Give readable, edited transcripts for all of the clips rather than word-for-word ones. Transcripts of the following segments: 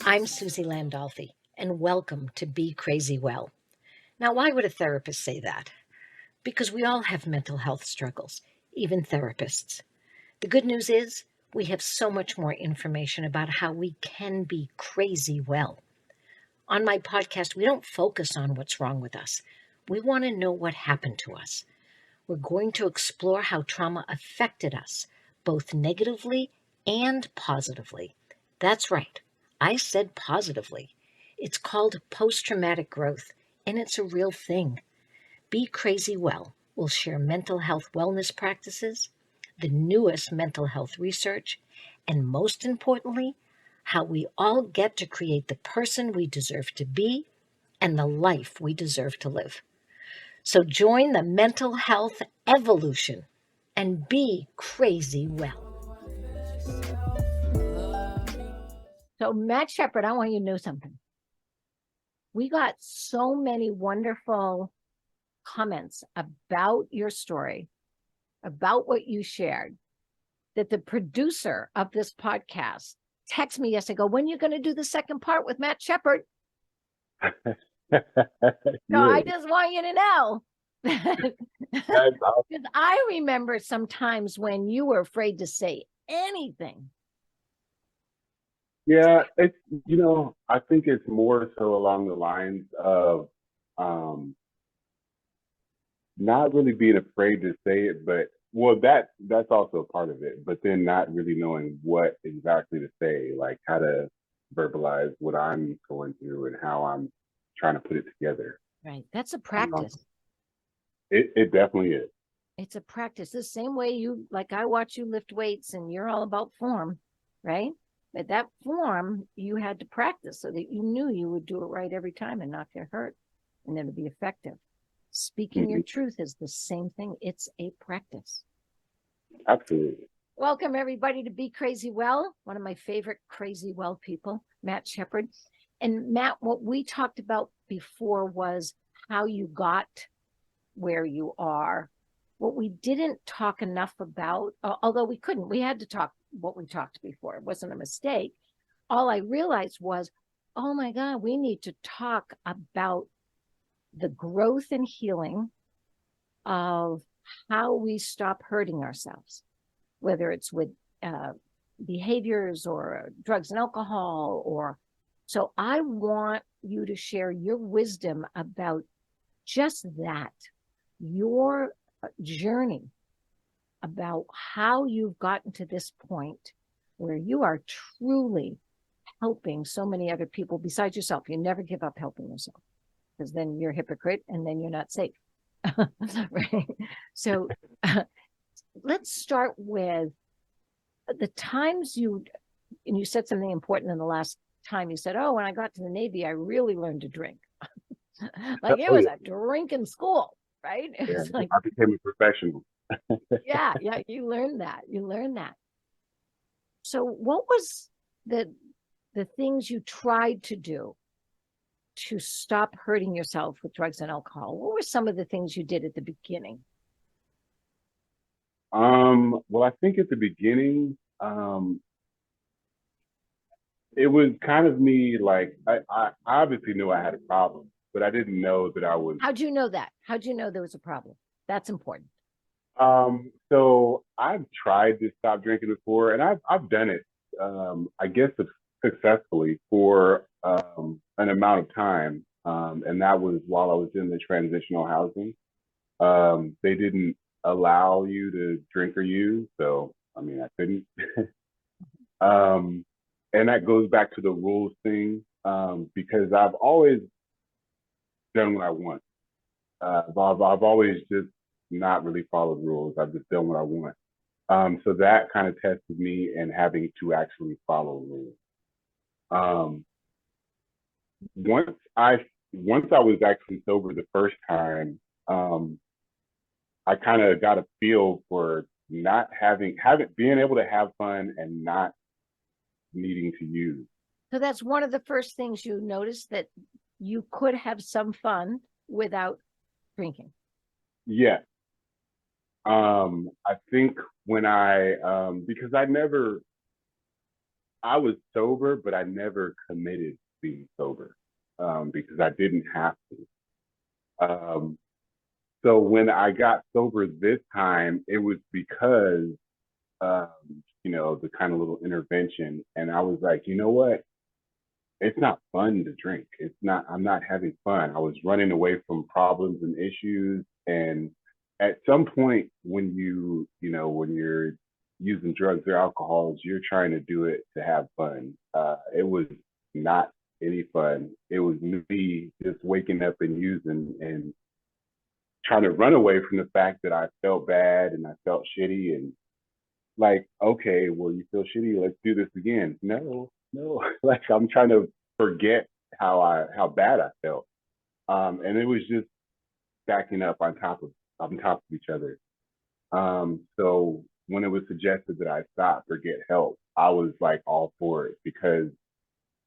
I'm Suzi Landolfi, and welcome to Be Crazy Well. Now, why would a therapist say that? Because we all have mental health struggles, even therapists. The good news is we have so much more information about how we can be crazy well. On my podcast, we don't focus on what's wrong with us. We want to know what happened to us. We're going to explore how trauma affected us, both negatively and positively. That's right. I said positively. It's called post-traumatic growth, and it's a real thing. Be Crazy Well will share mental health wellness practices, the newest mental health research, and most importantly, how we all get to create the person we deserve to be and the life we deserve to live. So join the mental health evolution and be crazy well. So, Matt Shepard, I want you to know something. We got so many wonderful comments about your story, about what you shared, that the producer of this podcast texted me yesterday, when are you going to do the second part with Matt Shepard? So I just want you to know. Because I remember sometimes when you were afraid to say anything. Yeah, it's, I think it's more so along the lines of not really being afraid to say it, but that's also a part of it, but then not really knowing what exactly to say, like how to verbalize what I'm going through and how I'm trying to put it together. Right. That's a practice. It definitely is. It's a practice. The same way I watch you lift weights and you're all about form, right? But that form you had to practice so that you knew you would do it right every time and not get hurt and then it'd be effective. Speaking your truth is the same thing. It's a practice. Absolutely. Welcome everybody to Be Crazy Well, one of my favorite crazy well people, Matt Shepard. And Matt, what we talked about before was how you got where you are. What we didn't talk enough about, although we couldn't, we had to talk what we talked before. It wasn't a mistake. All I realized was, oh my God, we need to talk about the growth and healing of how we stop hurting ourselves, whether it's with behaviors or drugs and alcohol. So I want you to share your wisdom about just that, your journey, about how you've gotten to this point where you are truly helping so many other people besides yourself. You never give up helping yourself, because then you're a hypocrite and then you're not safe. Right? So let's start with the times you said something important in the last time. You said, oh, when I got to the Navy, I really learned to drink. Like it was a drinking school, right? It was like I became a professional. yeah, you learned that. So what was the things you tried to do to stop hurting yourself with drugs and alcohol? What were some of the things you did at the beginning? Well, I think at the beginning, it was kind of me, like I obviously knew I had a problem, but I didn't know that I was. How'd you know that? How'd you know there was a problem? That's important. So I've tried to stop drinking before, and I've done it, I guess successfully for an amount of time, and that was while I was in the transitional housing. They didn't allow you to drink or use, so I mean I couldn't. And that goes back to the rules thing, because I've always done what I want. I've always just not really followed rules. I've just done what I want. So that kind of tested me in having to actually follow rules. Once I was actually sober the first time, I kind of got a feel for not being able to have fun and not needing to use. So that's one of the first things you noticed, that you could have some fun without drinking. Yeah. I think when because I never I was sober, but I never committed to being sober because I didn't have to. So when I got sober this time, it was because the kind of little intervention, and I was like, you know what? It's not fun to drink. It's not. I'm not having fun. I was running away from problems and issues, and at some point, when you're using drugs or alcohols, you're trying to do it to have fun. It was not any fun. It was me just waking up and using and trying to run away from the fact that I felt bad and I felt shitty and like, okay, well, you feel shitty, let's do this again. No, no, like I'm trying to forget how bad I felt. And it was just stacking up on top of each other. So when it was suggested that I stop or get help, I was like all for it because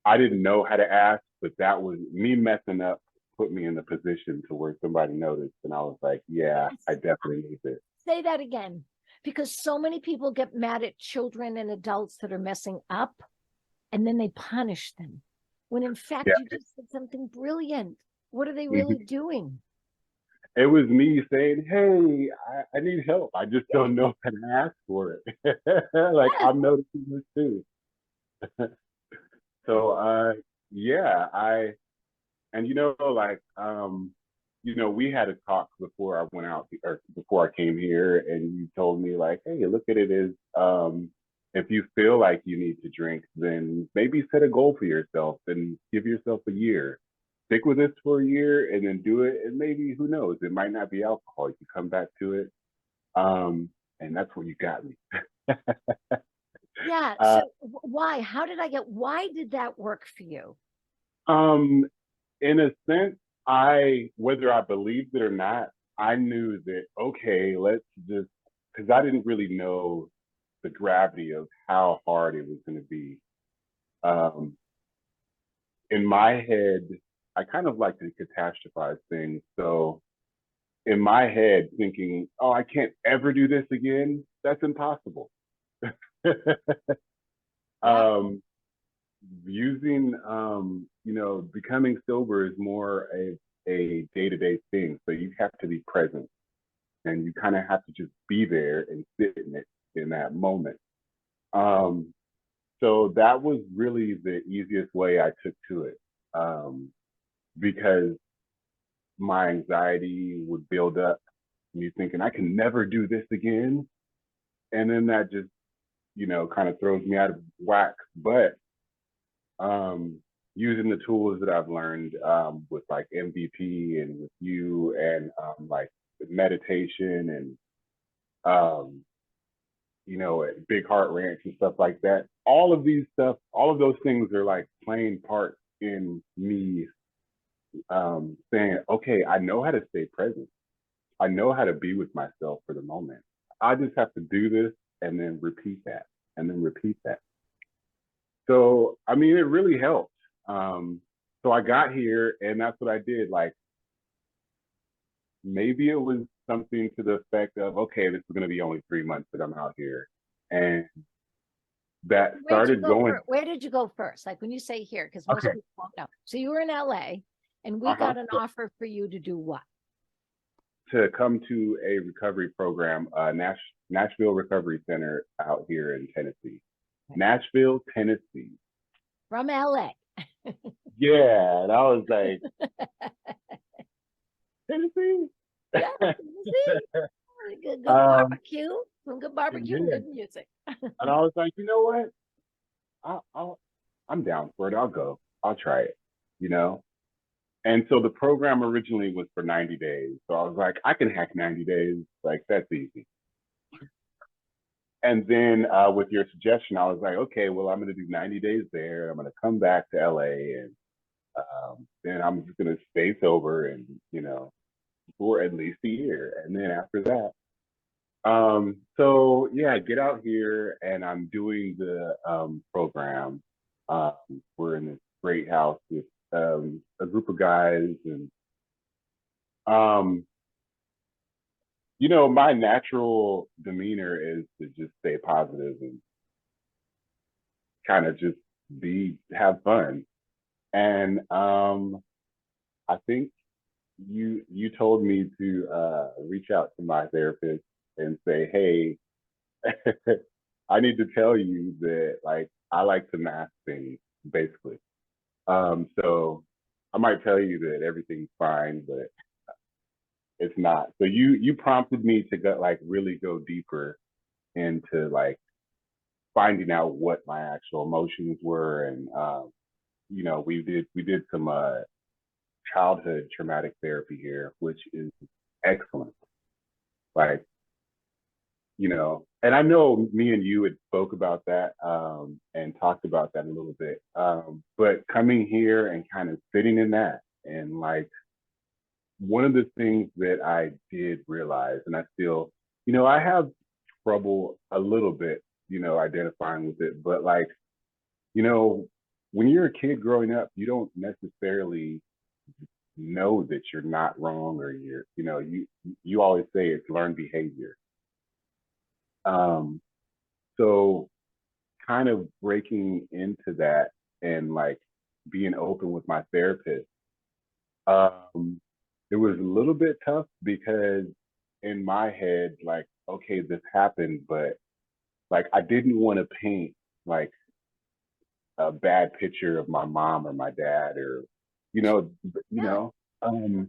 I didn't know how to ask, but that was me messing up put me in the position to where somebody noticed and I was like, yeah, Yes. I definitely need this. Say that again, because so many people get mad at children and adults that are messing up, and then they punish them. When in fact, Yeah. you just did something brilliant. What are they Mhm. really doing? It was me saying, hey, I need help. I just Yeah. don't know how to ask for it. Like Yes. I'm noticing this too. So yeah, and we had a talk before I went out or before I came here and you told me like, hey, look at it as if you feel like you need to drink, then maybe set a goal for yourself and give yourself a year. Stick with this for a year and then do it. And maybe who knows, it might not be alcohol. You can come back to it. And that's where you got me. Yeah. Uh, So why? How did I get? Why did that work for you? um, in a sense, whether I believed it or not, I knew that, okay, let's just, because I didn't really know the gravity of how hard it was going to be. Um, in my head, I kind of like to catastrophize things. So in my head, thinking, oh, I can't ever do this again, that's impossible. Yeah. um, becoming sober is more a day-to-day thing. So you have to be present and you kind of have to just be there and sit in it in that moment. Um, so that was really the easiest way I took to it because my anxiety would build up. Me thinking I can never do this again, and then that just kind of throws me out of whack. But um, using the tools that I've learned with like MVP and with you and like meditation and um, big heart ranch and stuff like that. All of those things are like playing parts in me saying, okay, I know how to stay present. I know how to be with myself for the moment. I just have to do this and then repeat that and then repeat that. So, I mean, it really helped. So I got here and that's what I did. Like maybe it was something to the effect of, okay, this is going to be only 3 months that I'm out here. And that Where'd you started go going, first? Where did you go first? Like when you say here, because most okay, people won't know. So you were in LA and we uh-huh. got an So offer for you to do what? to come to a recovery program, Nashville Recovery Center out here in Tennessee. Okay. Nashville, Tennessee. From LA. Yeah, and I was like, Tennessee? Yeah, Tennessee. Good um, barbecue, some good barbecue and yeah. good music. And I was like, you know what? I'm down for it. I'll go. I'll try it, you know? And so the program originally was for 90 days. So I was like, I can hack 90 days. Like, that's easy. And then with your suggestion, I was like, okay, well, I'm going to do 90 days there. I'm going to come back to LA and then I'm just going to stay sober and, for at least a year. And then after that, so yeah, I get out here and I'm doing the program. Um, we're in this great house with a group of guys and um, my natural demeanor is to just stay positive and kind of just have fun. And I think you told me to reach out to my therapist and say, hey, I need to tell you that like I like to mask things, basically. So I might tell you that everything's fine, but it's not. So you prompted me to go like really go deeper into like finding out what my actual emotions were, and you know, we did some childhood traumatic therapy here, which is excellent. Like, you know, and I know me and you had spoke about that and talked about that a little bit. But coming here and kind of sitting in that, and like one of the things that I did realize, and I still, you know, I have trouble a little bit, you know, identifying with it, but like, you know, when you're a kid growing up, you don't necessarily know that you're not wrong, or you're, you know, you always say it's learned behavior. Um, so kind of breaking into that and like being open with my therapist, um, it was a little bit tough because in my head, like, okay, this happened, but like I didn't want to paint like a bad picture of my mom or my dad, or you know, you Yeah. know,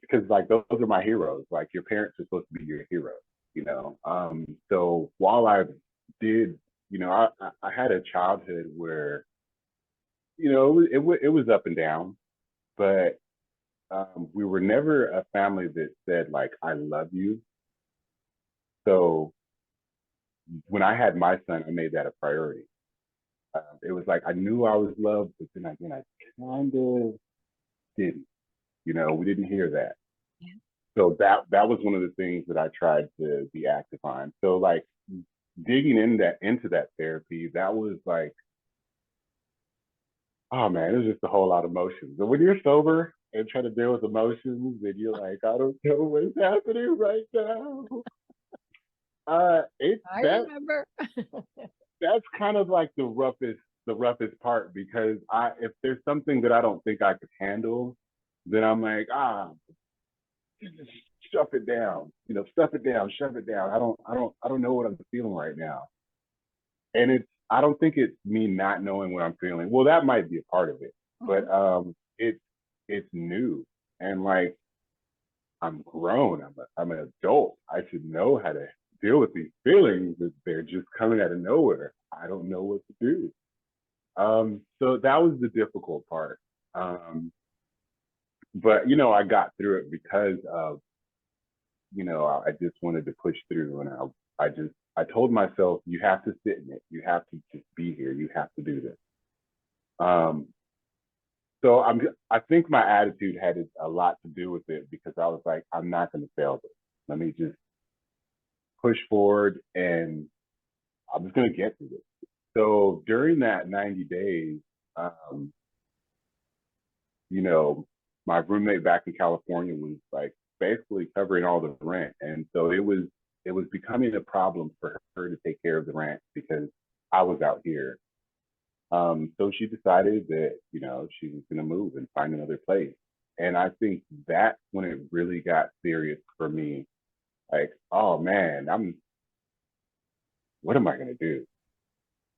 because like those are my heroes. Like your parents are supposed to be your heroes, you know. So while I did, you know, I had a childhood where, you know, it was up and down, but we were never a family that said like I love you. So when I had my son, I made that a priority. It was like I knew I was loved, but then again, I kind of didn't. You know, we didn't hear that. Yeah. So that was one of the things that I tried to be active on. So like digging into that therapy, that was like, oh man, it was just a whole lot of emotions. But when you're sober and trying to deal with emotions, and you're like, I don't know what's happening right now. It's I remember. that's kind of like the roughest part, because if there's something that I don't think I could handle, then I'm like, just stuff it down, you know, stuff it down, shove it down. I don't know what I'm feeling right now. And I don't think it's me not knowing what I'm feeling. Well, that might be a part of it, Mhm. but it's new, and like I'm grown. I'm an adult. I should know how to deal with these feelings if they're just coming out of nowhere. I don't know what to do. So that was the difficult part. Um, but you know, I got through it because of, you know, I just wanted to push through, and I told myself, you have to sit in it. You have to just be here. You have to do this. Um, so I think my attitude had a lot to do with it, because I was like, I'm not going to fail this. Let me just push forward, and I'm just going to get through this. So during that 90 days, um, you know, my roommate back in California was like basically covering all the rent. And so it was becoming a problem for her to take care of the rent because I was out here. So she decided that, you know, she was going to move and find another place. And I think that's when it really got serious for me. Like, oh man, what am I going to do?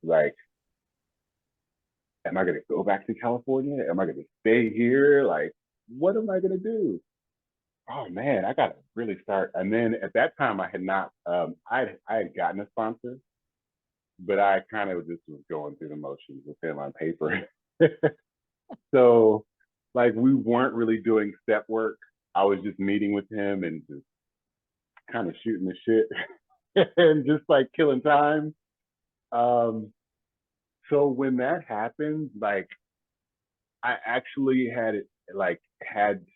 Like, am I going to go back to California? Am I going to stay here? Like, what am I going to do? Oh man, I gotta really start. And then at that time, I had not, I had gotten a sponsor, but I kind of just was going through the motions with him on paper. So, like, we weren't really doing step work. I was just meeting with him and just kind of shooting the shit and just like killing time. Um, so when that happened, like, I actually had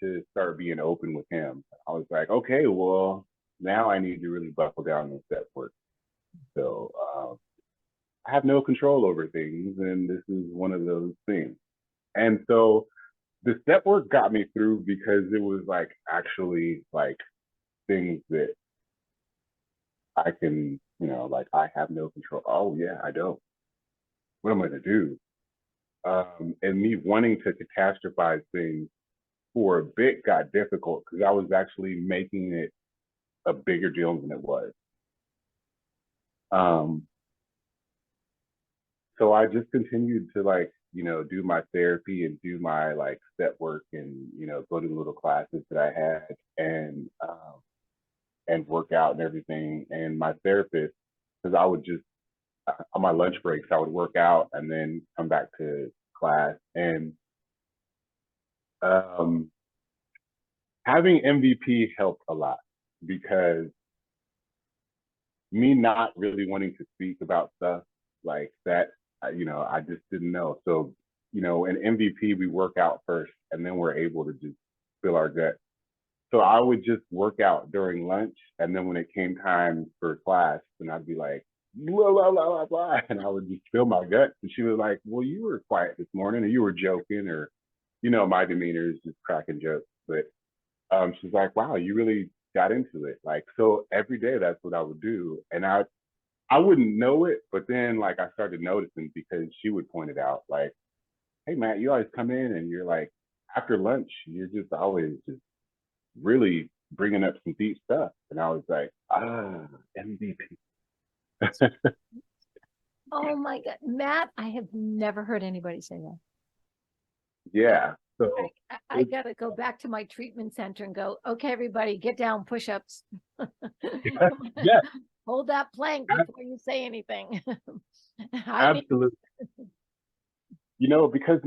to start being open with him. I was like, okay, well, now I need to really buckle down and step work. So I have no control over things, and this is one of those things. And so the step work got me through because it was like actually like things that I can, you know, like I have no control. Oh yeah, I don't. what am I going to do? And me wanting to catastrophize things for a bit got difficult because I was actually making it a bigger deal than it was. Um, so I just continued to like, do my therapy and do my like step work and, go to the little classes that I had and work out and everything. And my therapist, because I would just, on my lunch breaks, I would work out and then come back to class. And um, having MVP helped a lot because me not really wanting to speak about stuff like that, I just didn't know. So, in MVP, we work out first and then we're able to just fill our gut. So I would just work out during lunch. And then when it came time for class, then I'd be like, blah, blah, blah, blah, blah. And I would just fill my gut. And she was like, well, you were quiet this morning or you were joking or, my demeanor is just cracking jokes. But she's like, wow, you really got into it. Like, so every day that's what I would do. And I wouldn't know it, but then like I started noticing because she would point it out, like, hey Matt, you always come in and you're like, after lunch, you're just always just really bringing up some deep stuff. And I was like, MVP. Oh my God. Matt, I have never heard anybody say that. Yeah. I, So I got to go back to my treatment center and go, okay, everybody, get down, push ups. yeah, Hold that plank before you say anything. I need, absolutely. Because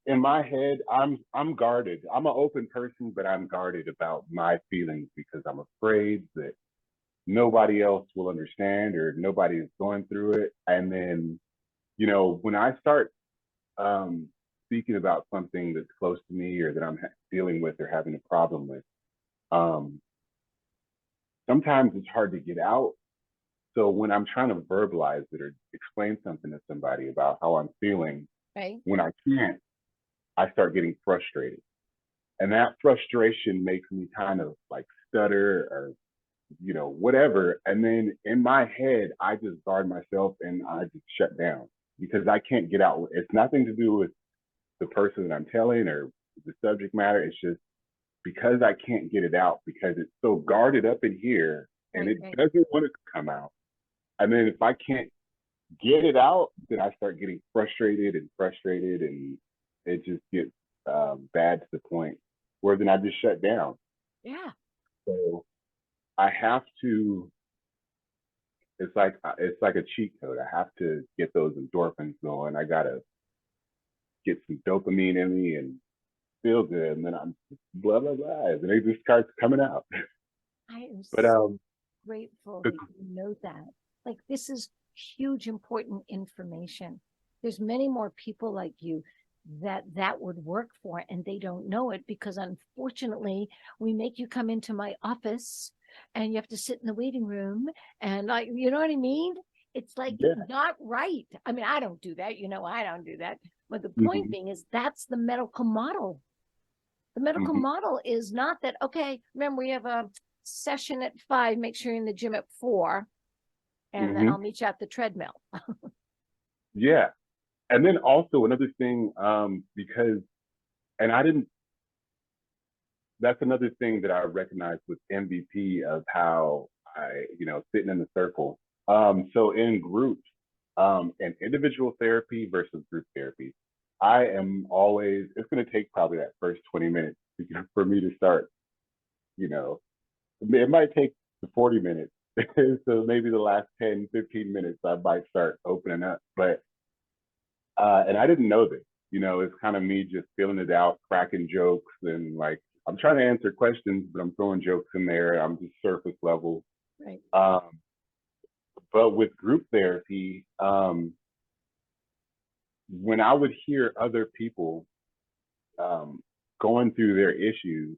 in my head, I'm guarded. I'm an open person, but I'm guarded about my feelings because I'm afraid that nobody else will understand or nobody is going through it. And then, when I start um, speaking about something that's close to me or that I'm dealing with or having a problem with, um, sometimes it's hard to get out. So when I'm trying to verbalize it or explain something to somebody about how I'm feeling, right. when I can't, I start getting frustrated. And that frustration makes me kind of like stutter or, whatever. And then in my head, I just guard myself and I just shut down because I can't get out. It's nothing to do with the person that I'm telling or the subject matter. It's just because I can't get it out because it's so guarded up in here and Right, it right. doesn't want to come out. And then if I can't get it out, then I start getting frustrated and it just gets bad to the point where then I just shut down. Yeah. So I have to. It's like a cheat code. I have to get those endorphins going. I gotta get some dopamine in me and feel good, and then I'm blah blah blah, and it just starts coming out. I am But so grateful that you know that. Like, this is huge, important information. There's many more people like you that would work for, and they don't know it because unfortunately we make you come into my office and you have to sit in the waiting room and like, you know what I mean? It's like yeah, not right. I mean, I don't do that, I don't do that. But the point mm-hmm, being is that's the medical model. The medical mm-hmm, model is not that, okay, remember we have a session at 5, make sure you're in the gym at 4, and then mm-hmm, I'll meet you at the treadmill. yeah. And then also another thing, because and I didn't. That's another thing that I recognize with MVP of how sitting in the circle. So in groups, and individual therapy versus group therapy, I am always, it's going to take probably that first 20 minutes for me to start, you know, it might take the 40 minutes. So maybe the last 10, 15 minutes, I might start opening up. And I didn't know this, it's kind of me just feeling it out, cracking jokes and like, I'm trying to answer questions, but I'm throwing jokes in there. I'm just surface level. Right. Um, but with group therapy, when I would hear other people um, going through their issues,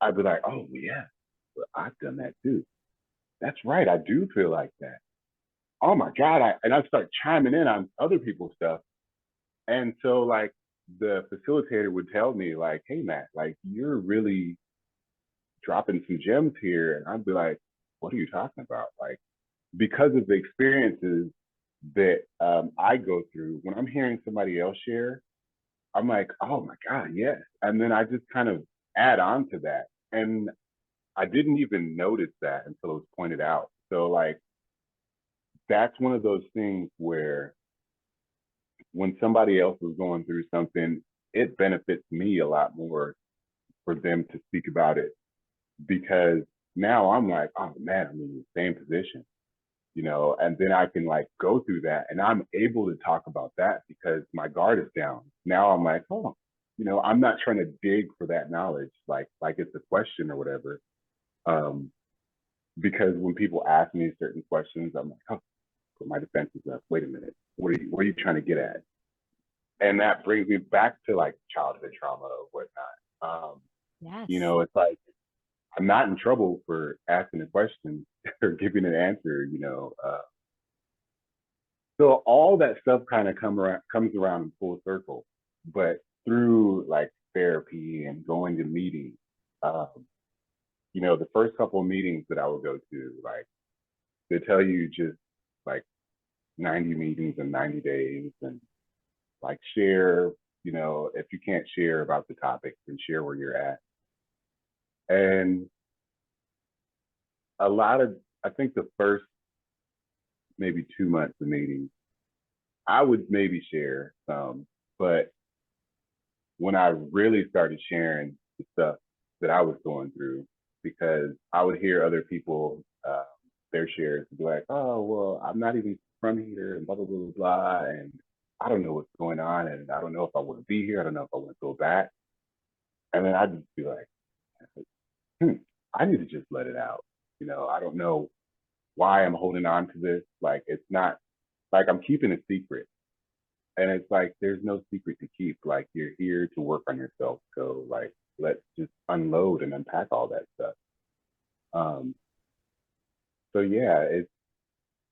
I'd be like, oh, yeah, well, I've done that too. That's right. I do feel like that. Oh my God. And I start chiming in on other people's stuff. And so, like, the facilitator would tell me, like, hey, Matt, like, you're really dropping some gems here. And I'd be like, what are you talking about? Like, because of the experiences that I go through when I'm hearing somebody else share. I'm like, oh my God, yes. And then I just kind of add on to that. And I didn't even notice that until it was pointed out. So like that's one of those things where when somebody else is going through something, it benefits me a lot more for them to speak about it because now I'm like, oh man, I'm in the same position, and then I can like go through that and I'm able to talk about that because my guard is down. Now I'm like, oh, I'm not trying to dig for that knowledge, like it's a question or whatever. Um, because when people ask me certain questions, I'm like, oh, put my defenses up. Wait a minute. What are you trying to get at? And that brings me back to like childhood trauma or whatnot. Yes. It's like I'm not in trouble for asking a question or giving an answer. So all that stuff kind of comes around in full circle, but through like therapy and going to meetings. Um, the first couple of meetings that I would go to, like they tell you just like 90 meetings in 90 days and like share, if you can't share about the topic, then share where you're at. And a lot of, I think the first maybe 2 months of meetings, I would maybe share some, but when I really started sharing the stuff that I was going through, because I would hear other people, their shares, be like, oh, well, I'm not even from here and blah, blah, blah, blah, blah. And I don't know what's going on. And I don't know if I want to be here. I don't know if I want to go back. And then I'd just be like, hmm, I need to just let it out. I don't know why I'm holding on to this. Like, it's not like I'm keeping a secret. And it's like, there's no secret to keep. Like, you're here to work on yourself. So, like, let's just unload and unpack all that stuff. Um, so, yeah,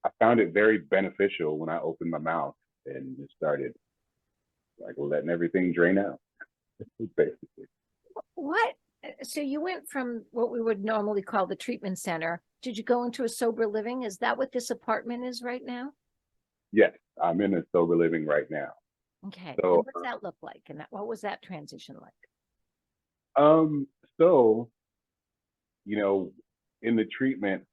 I found it very beneficial when I opened my mouth and just started, like, letting everything drain out, basically. What? So you went from what we would normally call the treatment center. Did you go into a sober living? Is that what this apartment is right now? Yes, I'm in a sober living right now. Okay. And So, what's that look like? And what was that transition like? um, so you know, in the treatment,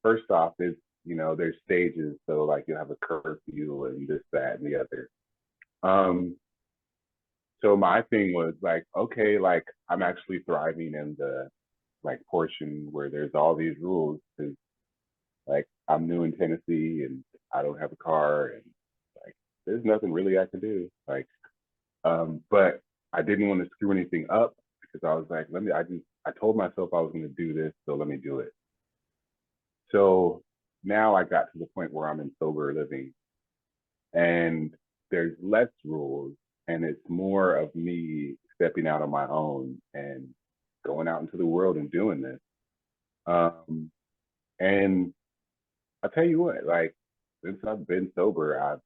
first off, is there's stages. So like you have a curfew and this, that, and the other. Um, so my thing was like, okay, like I'm actually thriving in the like portion where there's all these rules because like I'm new in Tennessee and I don't have a car and like there's nothing really I can do. Like, but I didn't want to screw anything up because I was like, I told myself I was going to do this, so let me do it. So now I got to the point where I'm in sober living and there's less rules and it's more of me stepping out on my own and going out into the world and doing this. Um, and I'll tell you what, like since I've been sober, I've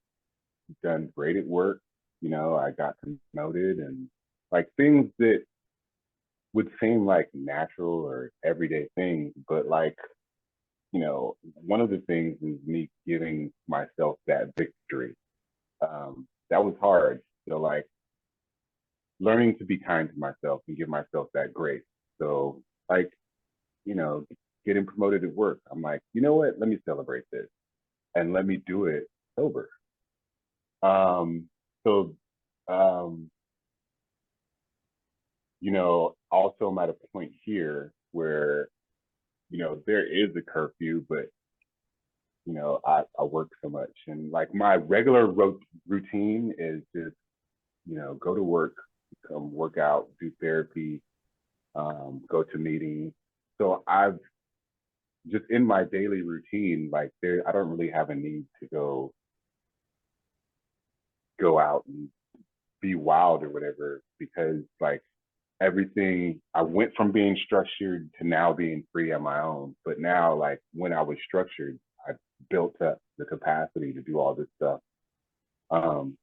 done great at work. I got promoted and like things that would seem like natural or everyday things, but like one of the things is me giving myself that victory. That was hard. So like learning to be kind to myself and give myself that grace. So like, you know, getting promoted at work, I'm like, you know what? Let me celebrate this and let me do it sober. So, um, also I'm at a point here where, there is a curfew, but I work so much and like my regular routine is just, go to work, come work out, do therapy, go to meetings. So I've just in my daily routine, like I don't really have a need to go out and be wild or whatever because like everything I went from being structured to now being free on my own. But now like when I was structured, I built up the capacity to do all this stuff. Um,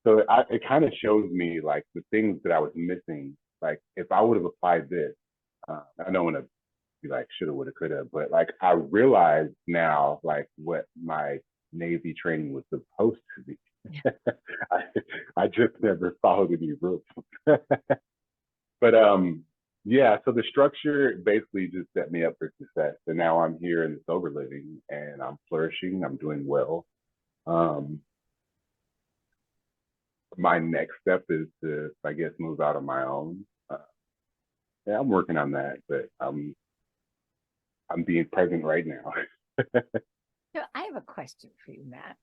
so it kind of shows me like the things that I was missing. Like if I would have applied this, I don't want to be like shoulda, woulda, coulda, but like I realize now like what my Navy training was supposed to be. I, I just never followed any rules. But yeah, so the structure basically just set me up for success. And now I'm here in the sober living and I'm flourishing, I'm doing well. Um, my next step is to, I guess, move out on my own. Yeah, I'm working on that, but I'm being present right now. So I have a question for you, Matt.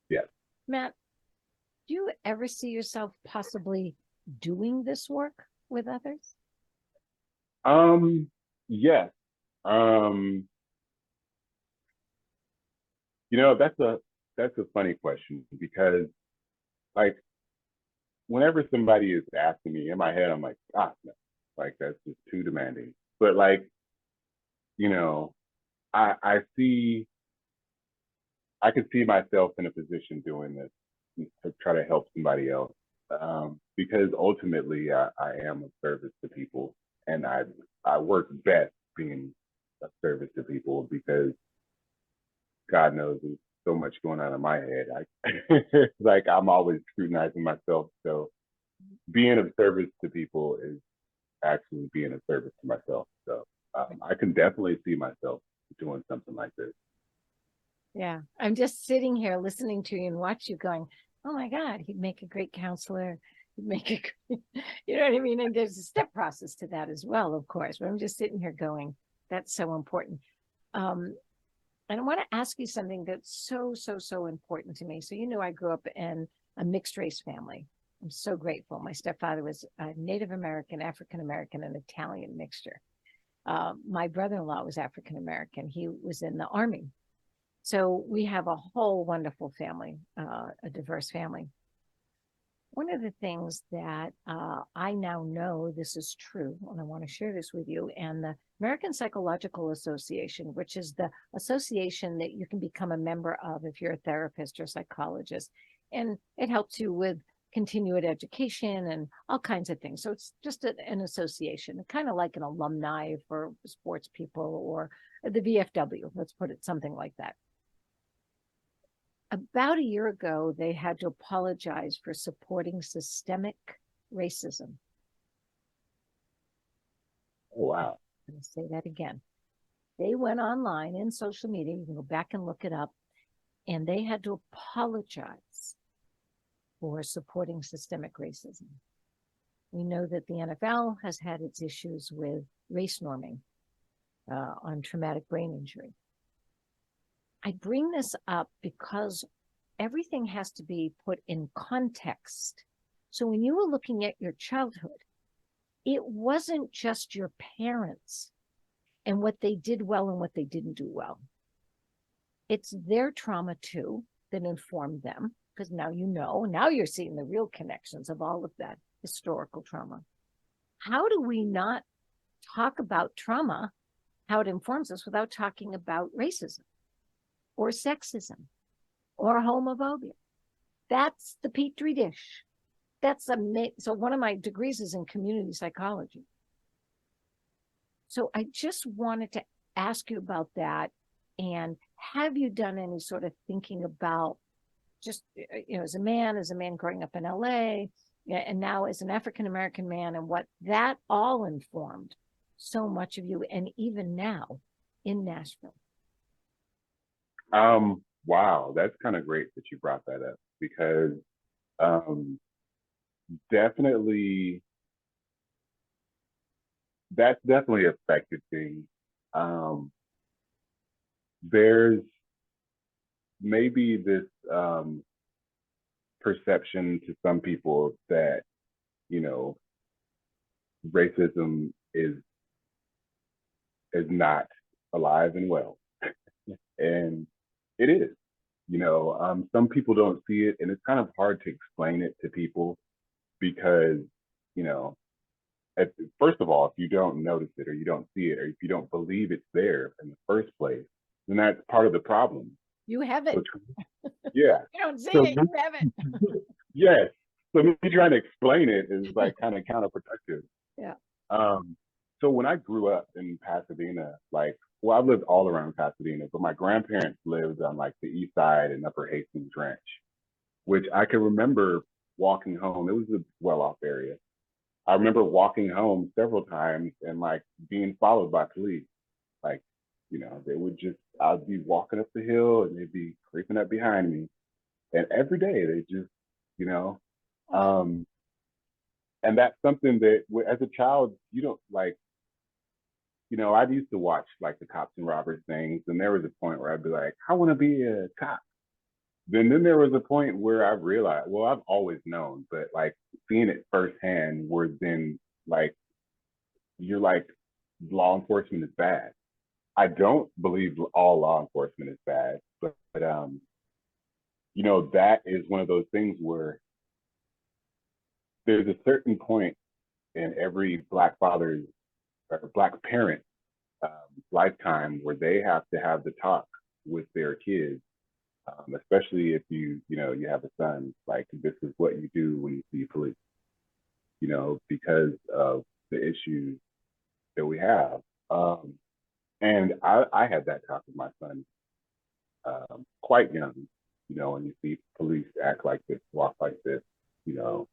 Yeah. Matt, do you ever see yourself possibly doing this work with others? Yes. Um, that's a funny question because like whenever somebody is asking me in my head, I'm like, no, like that's just too demanding. But like, you know, I see I could see myself in a position doing this to try to help somebody else. Because ultimately I am of service to people and I work best being of service to people because God knows there's so much going on in my head. Like I'm always scrutinizing myself. So being of service to people is actually being of service to myself. So I can definitely see myself doing something like this. Yeah. I'm just sitting here listening to you and watch you going, oh my God, he'd make a great counselor. He'd make a great, you know what I mean? And there's a step process to that as well, of course. But I'm just sitting here going, that's so important. And I want to ask you something that's so important to me. So, you know, I grew up in a mixed race family. I'm so grateful. My stepfather was a Native American, African American, and Italian mixture. My brother-in-law was African American. He was in the Army. So we have a whole wonderful family, a diverse family. One of the things that I now know this is true, and I want to share this with you, and the American Psychological Association, which is the association that you can become a member of if you're a therapist or psychologist, and it helps you with continued education and all kinds of things. So it's just an association, kind of like an alumni for sports people or the VFW, let's put it something like that. About a year ago, they had to apologize for supporting systemic racism. Oh, wow. I'm going to say that again. They went online in social media, you can go back and look it up, and they had to apologize for supporting systemic racism. We know that the NFL has had its issues with race norming on traumatic brain injury. I bring this up because everything has to be put in context. So when you were looking at your childhood, it wasn't just your parents and what they did well and what they didn't do well. It's their trauma too that informed them, because now you know, now you're seeing the real connections of all of that historical trauma. How do we not talk about trauma, how it informs us, without talking about racism or sexism or homophobia? That's the petri dish. That's so one of my degrees is in community psychology. So I just wanted to ask you about that. And have you done any sort of thinking about just, you know, as a man growing up in LA, and now as an African-American man, and what that all informed so much of you, and even now in Nashville? Wow, that's kind of great that you brought that up because definitely that's definitely affected things. There's maybe this perception to some people that, you know, racism is not alive and well. And it is. You know, some people don't see it, and it's kind of hard to explain it to people because, you know, first of all, if you don't notice it or you don't see it or if you don't believe it's there in the first place, then that's part of the problem. You have it. So, yeah. You don't see it, you have it. Yes. So me trying to explain it is like kind of counterproductive. Yeah. So when I grew up in Pasadena, like well, I've lived all around Pasadena, but my grandparents lived on like the east side in Upper Hastings Ranch, which I can remember walking home. It was a well-off area. I remember walking home several times and like being followed by police. Like, they would just, I'd be walking up the hill and they'd be creeping up behind me. And every day they just, you know, Oh, um, and that's something that as a child, you don't like, I used to watch like the cops and robbers things. And there was a point where I'd be like, I want to be a cop. Then there was a point where I realized, well, I've always known, but like seeing it firsthand, where then like you're like law enforcement is bad. I don't believe all law enforcement is bad, but that is one of those things where there's a certain point in every black father's or black parent's lifetime where they have to have the talk with their kids, especially if you have a son. Like, this is what you do when you see police, because of the issues that we have. And I had that talk with my son quite young, when you see police act like this, walk like this, you know,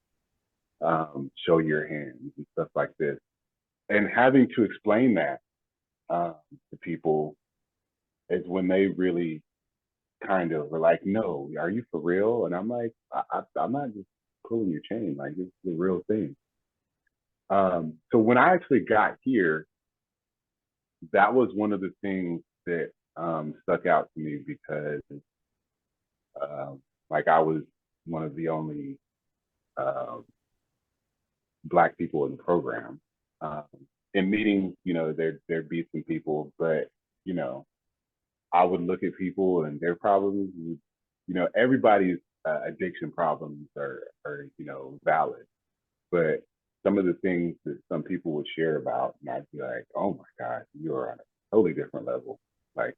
show your hands and stuff like this. And having to explain that to people is when they really kind of were like, no, are you for real? And I'm like, I'm not just pulling your chain. Like, it's the real thing. So when I actually got here, that was one of the things that stuck out to me because like I was one of the only um, black people in the program. Um, in meetings, there'd be some people, but you know, I would look at people and their problems. Everybody's addiction problems are valid, but some of the things that some people would share about, and I'd be like, oh my God, you're on a totally different level. Like,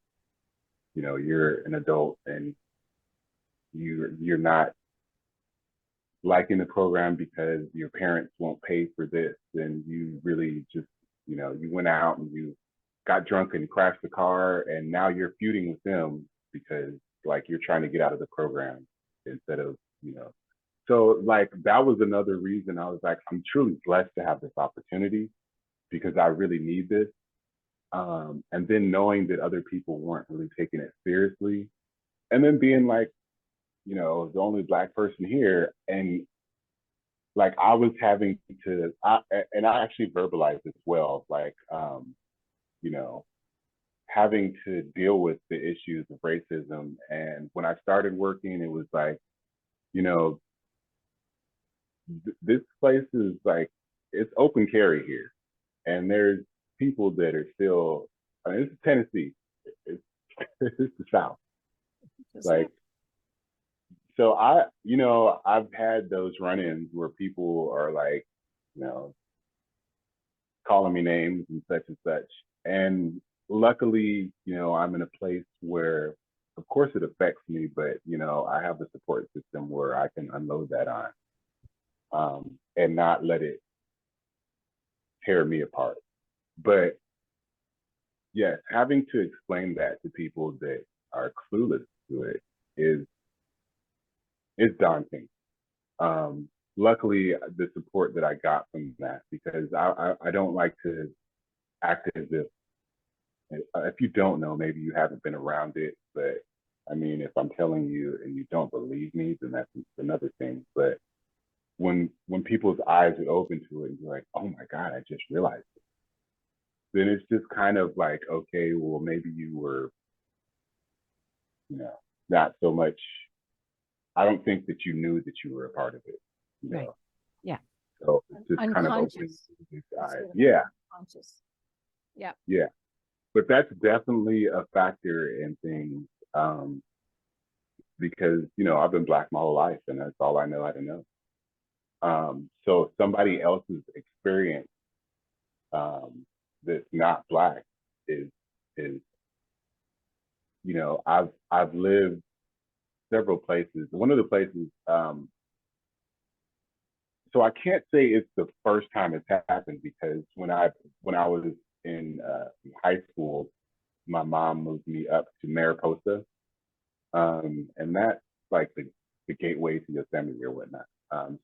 you're an adult and you're not liking the program because your parents won't pay for this, and you really just, you went out and you got drunk and crashed the car, and now you're feuding with them because like you're trying to get out of the program instead of, so like that was another reason I was like, I'm truly blessed to have this opportunity because I really need this. And then knowing that other people weren't really taking it seriously, and then being like, the only black person here, and like I was having to, and I actually verbalized as well, like, you know, having to deal with the issues of racism. And when I started working, it was like, you know, this place is like, it's open carry here. And there's people that are still, I mean, it's Tennessee, it's, it's the South. is it? Like, so I've had those run-ins where people are like, you know, calling me names and such and such. And luckily, I'm in a place where, of course, it affects me, but I have the support system where I can unload that on, and not let it tear me apart. But yes, having to explain that to people that are clueless to it is daunting. Luckily, the support that I got from that, because I don't like to act as if you don't know, maybe you haven't been around it. But I mean, if I'm telling you and you don't believe me, then that's another thing. But when people's eyes are open to it and you're like, oh my God, I just realized it, then it's just kind of like, okay, well, maybe you were, you know, not so much. I don't think that you knew that you were a part of it, you Right. know. Yeah. So it's just kind of opening Unconscious. people's It's eyes. sort of Yeah, unconscious. Yeah. yeah. But that's definitely a factor in things, because I've been black my whole life, and that's all I know how to know. So somebody else's experience, that's not black is I've lived several places. One of the places, so I can't say it's the first time it's happened, because when I was in high school, my mom moved me up to Mariposa, and that's like the gateway to Yosemite or whatnot.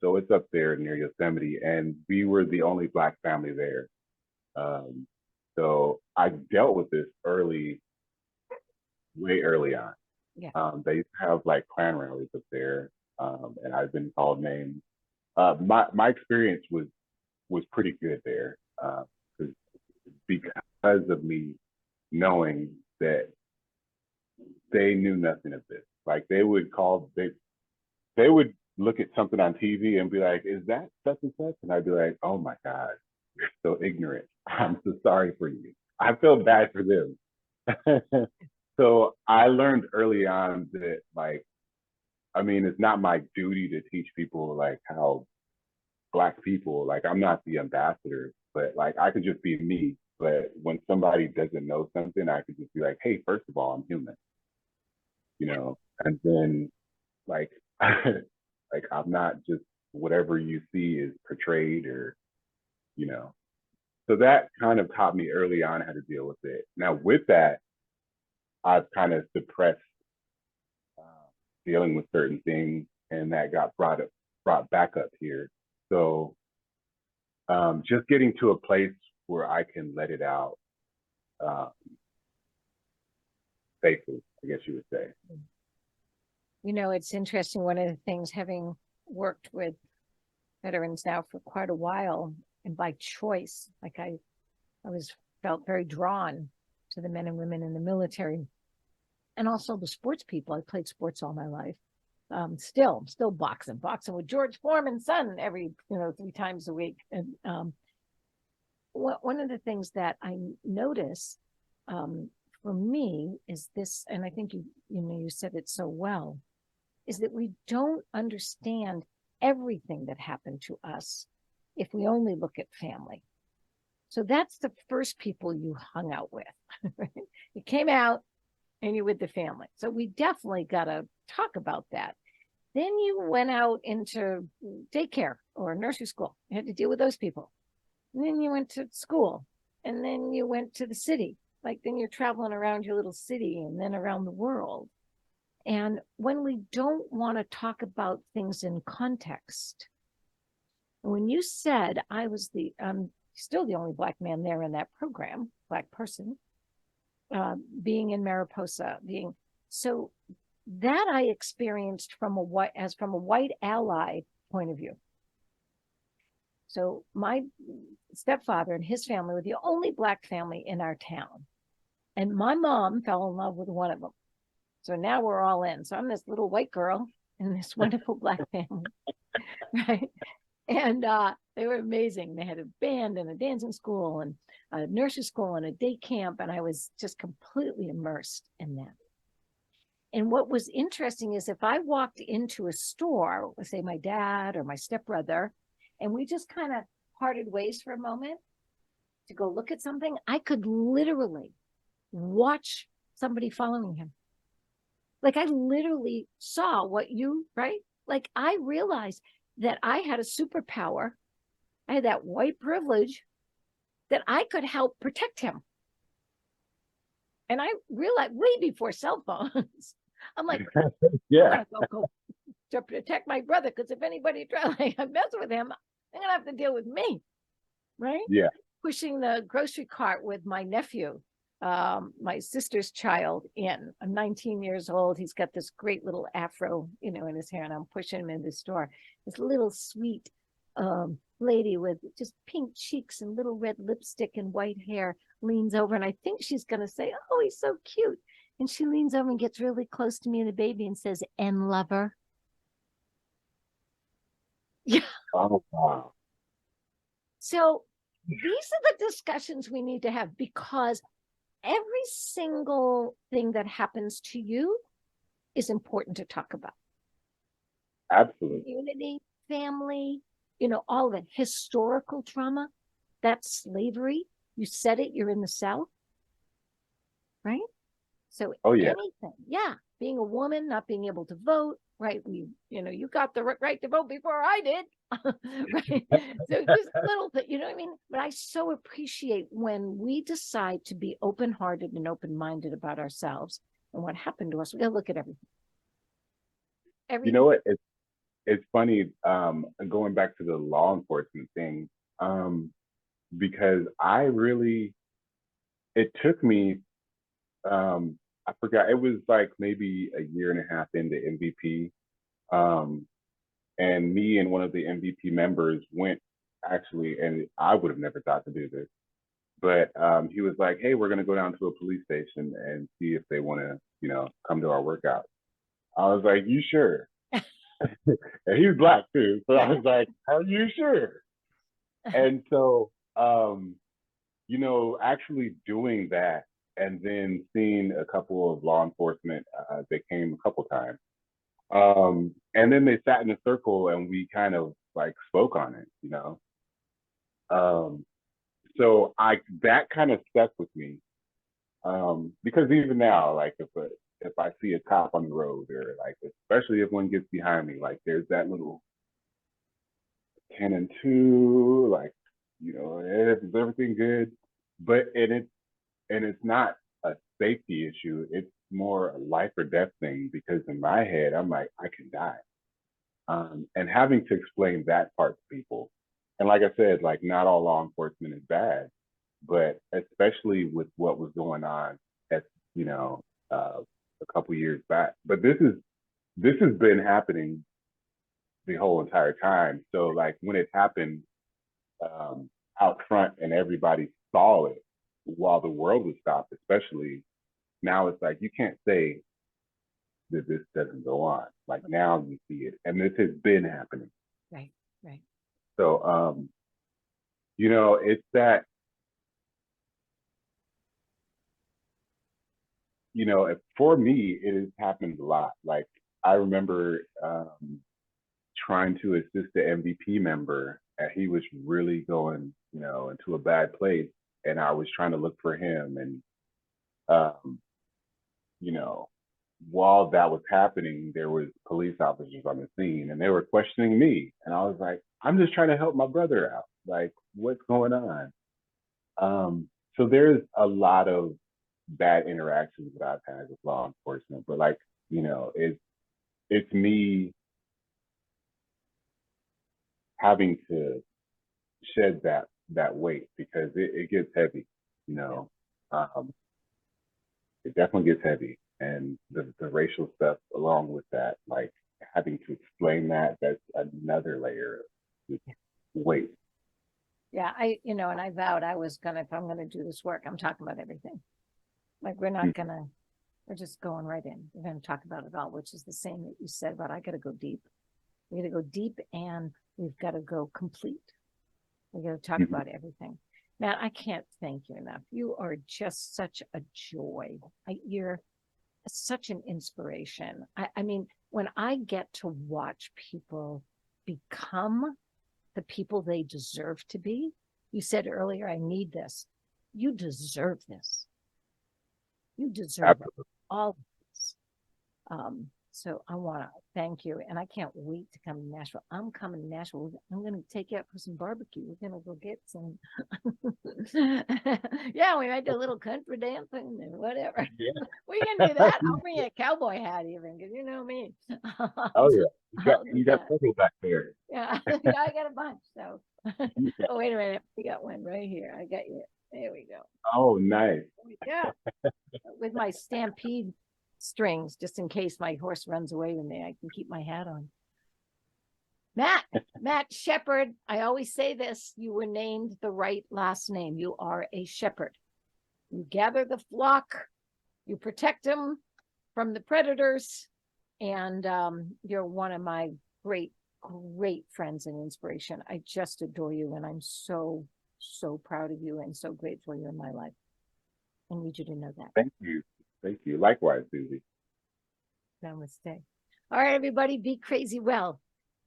So it's up there near Yosemite, and we were the only Black family there. Um, so I dealt with this way early on. Yeah. They used to have like Klan rallies up there, and I've been called names. My experience was pretty good there, because of me knowing that they knew nothing of this. Like they would look at something on TV and be like, "Is that such and such?" And I'd be like, "Oh my God, you're so ignorant. I'm so sorry for you. I feel bad for them." So I learned early on that, like, I mean, it's not my duty to teach people like how Black people, like, I'm not the ambassador, but like I could just be me. But when somebody doesn't know something, I could just be like, "Hey, first of all, I'm human," and then like like I'm not just whatever you see is portrayed, or you know. So that kind of taught me early on how to deal with it. Now with that, I've kind of suppressed uh, dealing with certain things, and that got brought back up here. So just getting to a place where I can let it out uh, safely, I guess you would say. It's interesting. One of the things, having worked with veterans now for quite a while, and by choice, like I was felt very drawn to the men and women in the military, and also the sports people. I played sports all my life. Still boxing with George Foreman's son every 3 times a week. And one of the things that I notice for me is this, and I think you said it so well, is that we don't understand everything that happened to us if we only look at family. So that's the first people you hung out with. Right? You came out and you're with the family. So we definitely got to talk about that. Then you went out into daycare or nursery school. You had to deal with those people. And then you went to school, and then you went to the city. Like, then you're traveling around your little city and then around the world. And when we don't want to talk about things in context, when you said I was still the only Black man there in that program, Black person, being in Mariposa, so that I experienced from a white ally point of view. So my stepfather and his family were the only Black family in our town. And my mom fell in love with one of them. So now we're all in. So I'm this little white girl in this wonderful Black family, right? And they were amazing. They had a band and a dancing school and a nursery school and a day camp. And I was just completely immersed in that. And what was interesting is if I walked into a store, let's say my dad or my stepbrother, and we just kind of parted ways for a moment to go look at something, I could literally watch somebody following him. Like, I literally saw right? Like, I realized that I had a superpower. I had that white privilege that I could help protect him. And I realized way before cell phones, I'm like, Yeah. I'm go to protect my brother, because if anybody tries to mess with him, they're going to have to deal with me, right? Yeah. Pushing the grocery cart with my nephew, my sister's child in. I'm 19 years old. He's got this great little afro, in his hair, and I'm pushing him in the store. This little sweet lady with just pink cheeks and little red lipstick and white hair leans over, and I think she's going to say, "Oh, he's so cute." And she leans over and gets really close to me and the baby and says, "And lover." Yeah. Oh, wow. So these are the discussions we need to have, because every single thing that happens to you is important to talk about. Absolutely. Community, family, all the historical trauma, that's slavery. You said it, you're in the South, right? So anything, being a woman, not being able to vote, right? You got the right to vote before I did, right? So just little bit, you know what I mean? But I so appreciate when we decide to be open-hearted and open-minded about ourselves and what happened to us. We gotta look at everything. You know what? It's funny, going back to the law enforcement thing, because it took me, I forgot, it was like maybe a year and a half into MVP. And me and one of the MVP members went actually, and I would have never thought to do this, but he was like, "Hey, we're gonna go down to a police station and see if they want to, come to our workout." I was like, "You sure?" And he's black too, so I was like, "Are you sure?" And so, actually doing that, and then seeing a couple of law enforcement, they came a couple times. And then they sat in a circle and we kind of like spoke on it. Um, so that kind of stuck with me. Because even now, like if I see a cop on the road, or like especially if one gets behind me, like there's that little cannon two, like, is everything good? But it's not a safety issue. It's more a life or death thing, because in my head, I'm like, I can die. And having to explain that part to people. And like I said, like not all law enforcement is bad, but especially with what was going on at, a couple years back. But this has been happening the whole entire time. So like when it happened, out front and everybody saw it while the world was stopped, especially now, it's like you can't say that this doesn't go on. Like now you see it, and this has been happening. Right, right. So, it's that, for me, it has happened a lot. Like I remember trying to assist the MVP member, and he was really going, into a bad place, and I was trying to look for him, and um, you know, while that was happening, there was police officers on the scene, and they were questioning me, and I was like, I'm just trying to help my brother out. Like, what's going on? So there's a lot of bad interactions that I've had with law enforcement, but like, it's me having to shed that weight, because it gets heavy, you know. Um, it definitely gets heavy, and the racial stuff along with that, like having to explain that's another layer of weight. Yeah, and I vowed I was gonna, if I'm gonna do this work, I'm talking about everything. Like we're just going right in. We're gonna talk about it all, which is the same that you said about I gotta go deep. We gotta go deep, and we've got to go complete. We got to talk about everything. Matt, I can't thank you enough. You are just such a joy. You're such an inspiration. I mean, when I get to watch people become the people they deserve to be, you said earlier, I need this. You deserve this. You deserve all of this. So I want to thank you, and I can't wait to come to Nashville. I'm coming to Nashville. I'm going to take you out for some barbecue. We're going to go get some. Yeah, we might do a little country dancing or whatever. Yeah. We can do that. I'll bring a cowboy hat even, because you know me. Oh yeah, you got several back there. Yeah, I got a bunch. So, oh wait a minute, we got one right here. I got you. There we go. Oh, nice. Yeah, with my Stampede strings, just in case my horse runs away with me, I can keep my hat on. Matt Shepard, I always say this, you were named the right last name. You are a shepherd. You gather the flock, you protect them from the predators, and you're one of my great friends and inspiration. I just adore you, and I'm so proud of you and so grateful you're in my life. I need you to know that. Thank you. Likewise, Suzi. Namaste. All right, everybody, be crazy well.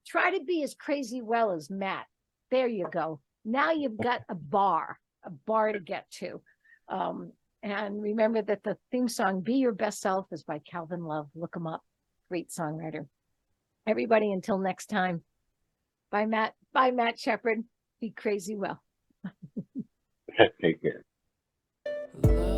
Try to be as crazy well as Matt. There you go. Now you've got a bar to get to. And remember that the theme song, Be Your Best Self, is by Kalvin Love. Look him up. Great songwriter. Everybody, until next time. Bye, Matt. Bye, Matt Shepard. Be crazy well. Take care. Love